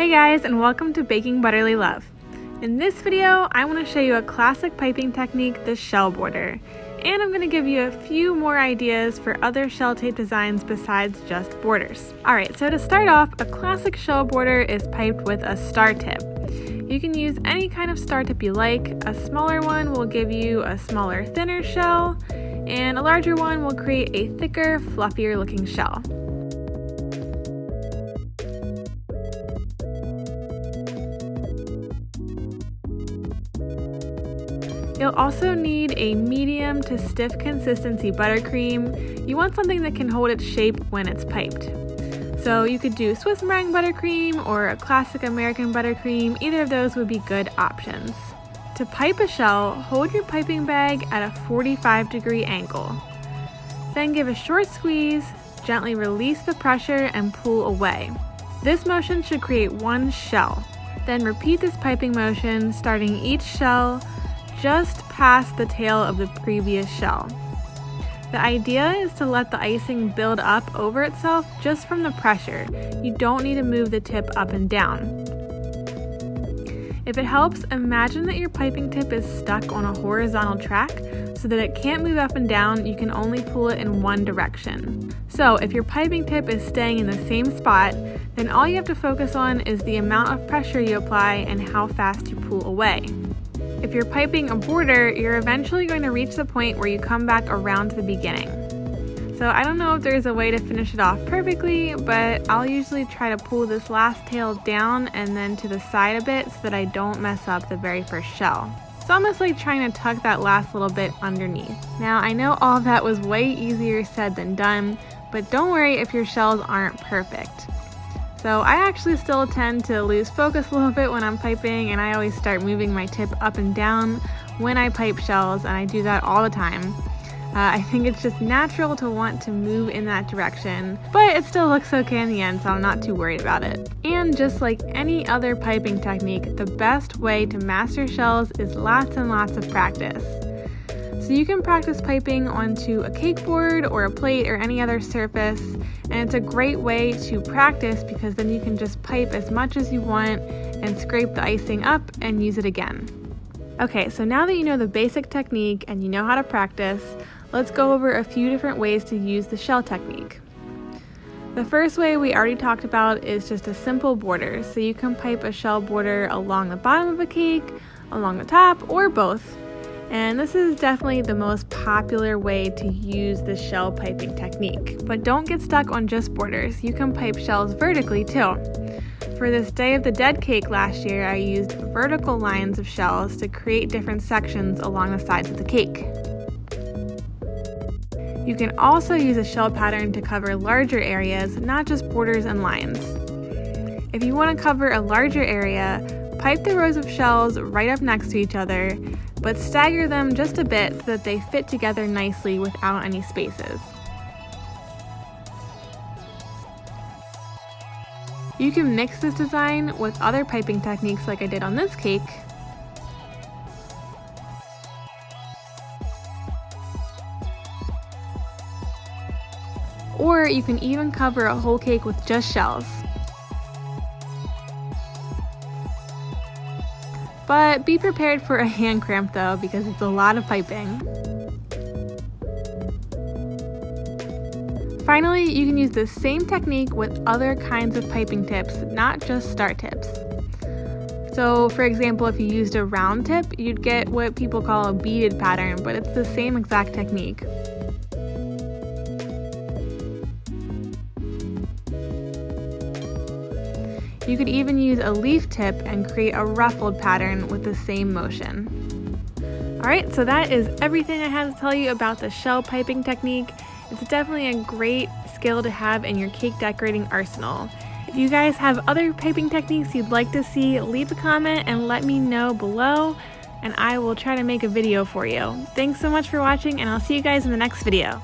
Hey guys, and welcome to Baking Butterly Love. In this video, I want to show you a classic piping technique, the shell border. And I'm going to give you a few more ideas for other shell tape designs besides just borders. Alright, so to start off, a classic shell border is piped with a star tip. You can use any kind of star tip you like. A smaller one will give you a smaller, thinner shell, and a larger one will create a thicker, fluffier looking shell. You'll also need a medium to stiff consistency buttercream. You want something that can hold its shape when it's piped. So you could do Swiss meringue buttercream or a classic American buttercream. Either of those would be good options. To pipe a shell, hold your piping bag at a 45-degree angle. Then give a short squeeze, gently release the pressure and pull away. This motion should create one shell. Then repeat this piping motion, starting each shell just past the tail of the previous shell. The idea is to let the icing build up over itself just from the pressure. You don't need to move the tip up and down. If it helps, imagine that your piping tip is stuck on a horizontal track so that it can't move up and down. You can only pull it in one direction. So if your piping tip is staying in the same spot, then all you have to focus on is the amount of pressure you apply and how fast you pull away. If you're piping a border, you're eventually going to reach the point where you come back around to the beginning. So I don't know if there's a way to finish it off perfectly, but I'll usually try to pull this last tail down and then to the side a bit so that I don't mess up the very first shell. It's almost like trying to tuck that last little bit underneath. Now I know all of that was way easier said than done, but don't worry if your shells aren't perfect. So I actually still tend to lose focus a little bit when I'm piping, and I always start moving my tip up and down when I pipe shells, and I do that all the time. I think it's just natural to want to move in that direction, but it still looks okay in the end, so I'm not too worried about it. And just like any other piping technique, the best way to master shells is lots and lots of practice. So you can practice piping onto a cake board or a plate or any other surface, and it's a great way to practice because then you can just pipe as much as you want and scrape the icing up and use it again. Okay, so now that you know the basic technique and you know how to practice, let's go over a few different ways to use the shell technique. The first way we already talked about is just a simple border. So you can pipe a shell border along the bottom of a cake, along the top, or both. And this is definitely the most popular way to use the shell piping technique. But don't get stuck on just borders. You can pipe shells vertically too. For this Day of the Dead cake last year, I used vertical lines of shells to create different sections along the sides of the cake. You can also use a shell pattern to cover larger areas, not just borders and lines. If you want to cover a larger area, pipe the rows of shells right up next to each other, but stagger them just a bit so that they fit together nicely without any spaces. You can mix this design with other piping techniques like I did on this cake, or you can even cover a whole cake with just shells. But be prepared for a hand cramp though, because it's a lot of piping. Finally, you can use the same technique with other kinds of piping tips, not just star tips. So for example, if you used a round tip, you'd get what people call a beaded pattern, but it's the same exact technique. You could even use a leaf tip and create a ruffled pattern with the same motion. Alright, so that is everything I had to tell you about the shell piping technique. It's definitely a great skill to have in your cake decorating arsenal. If you guys have other piping techniques you'd like to see, leave a comment and let me know below, and I will try to make a video for you. Thanks so much for watching, and I'll see you guys in the next video.